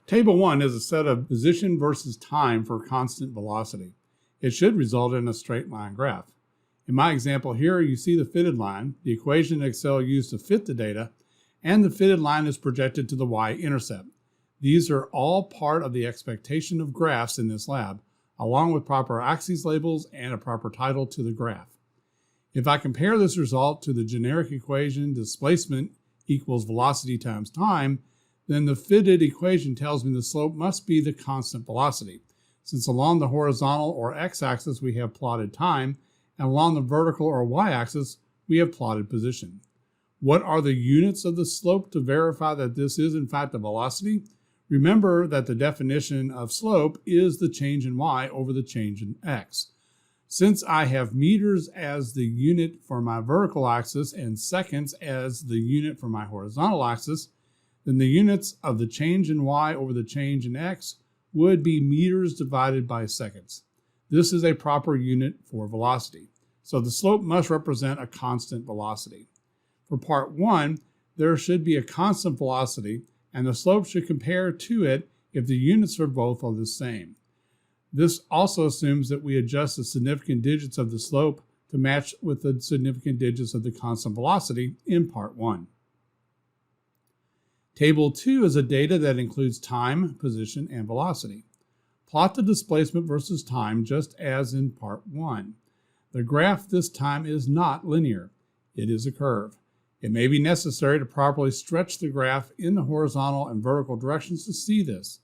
Table 1 is a set of position versus time for constant velocity. It should result in a straight line graph. In my example here, you see the fitted line, the equation Excel used to fit the data, and the fitted line is projected to the y-intercept. These are all part of the expectation of graphs in this lab, along with proper axes labels and a proper title to the graph. If I compare this result to the generic equation displacement equals velocity times time, then the fitted equation tells me the slope must be the constant velocity, since along the horizontal or x-axis we have plotted time, and along the vertical or y-axis we have plotted position. What are the units of the slope to verify that this is in fact the velocity? Remember that the definition of slope is the change in y over the change in x. Since I have meters as the unit for my vertical axis and seconds as the unit for my horizontal axis, then the units of the change in y over the change in x would be meters divided by seconds. This is a proper unit for velocity. So the slope must represent a constant velocity. For part 1, there should be a constant velocity, and the slope should compare to it if the units for both are the same. This also assumes that we adjust the significant digits of the slope to match with the significant digits of the constant velocity in part 1. Table 2 is a data that includes time, position, and velocity. Plot the displacement versus time just as in part 1. The graph this time is not linear. It is a curve. It may be necessary to properly stretch the graph in the horizontal and vertical directions to see this.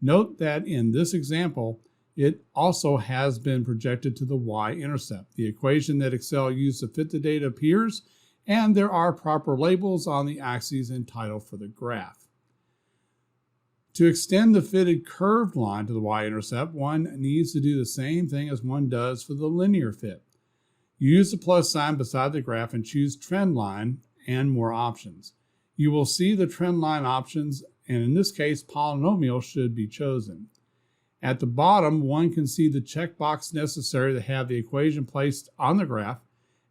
Note that in this example, it also has been projected to the y-intercept. The equation that Excel used to fit the data appears, and there are proper labels on the axes and title for the graph. To extend the fitted curved line to the y-intercept, one needs to do the same thing as one does for the linear fit. Use the plus sign beside the graph and choose trend line and more options. You will see the trend line options, and in this case, polynomial should be chosen. At the bottom, one can see the checkbox necessary to have the equation placed on the graph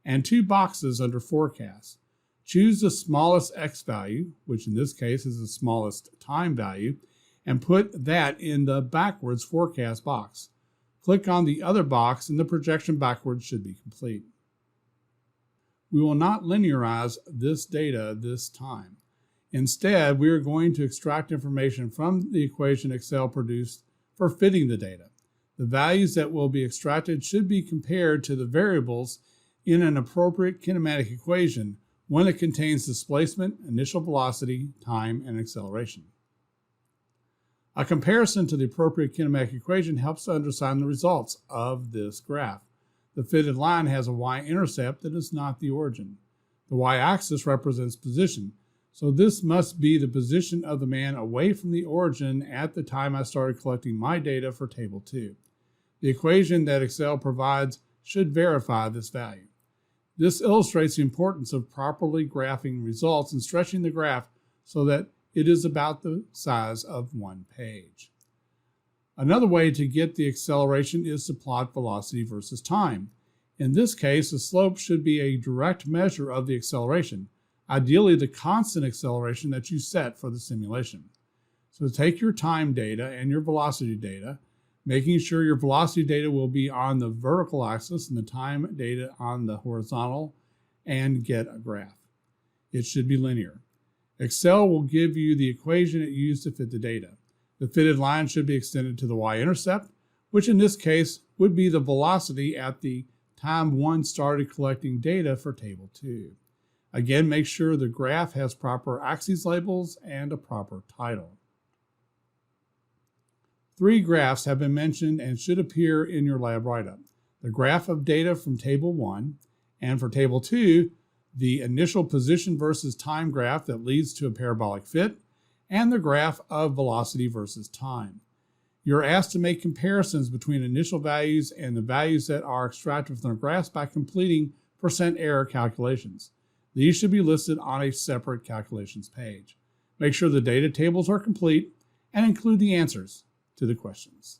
and two boxes under forecast. Choose the smallest x value, which in this case is the smallest time value, and put that in the backwards forecast box. Click on the other box and the projection backwards should be complete. We will not linearize this data this time. Instead, we are going to extract information from the equation Excel produced for fitting the data. The values that will be extracted should be compared to the variables in an appropriate kinematic equation, one that contains displacement, initial velocity, time, and acceleration. A comparison to the appropriate kinematic equation helps to understand the results of this graph. The fitted line has a y-intercept that is not the origin. The y-axis represents position, so this must be the position of the man away from the origin at the time I started collecting my data for Table 2. The equation that Excel provides should verify this value. This illustrates the importance of properly graphing results and stretching the graph so that it is about the size of one page. Another way to get the acceleration is to plot velocity versus time. In this case, the slope should be a direct measure of the acceleration, ideally the constant acceleration that you set for the simulation. So take your time data and your velocity data, making sure your velocity data will be on the vertical axis and the time data on the horizontal, and get a graph. It should be linear. Excel will give you the equation it used to fit the data. The fitted line should be extended to the y-intercept, which in this case would be the velocity at the time one started collecting data for Table 2. Again, make sure the graph has proper axes labels and a proper title. 3 graphs have been mentioned and should appear in your lab write-up. The graph of data from Table 1, and for Table 2, the initial position versus time graph that leads to a parabolic fit, and the graph of velocity versus time. You're asked to make comparisons between initial values and the values that are extracted from the graphs by completing percent error calculations. These should be listed on a separate calculations page. Make sure the data tables are complete and include the answers to the questions.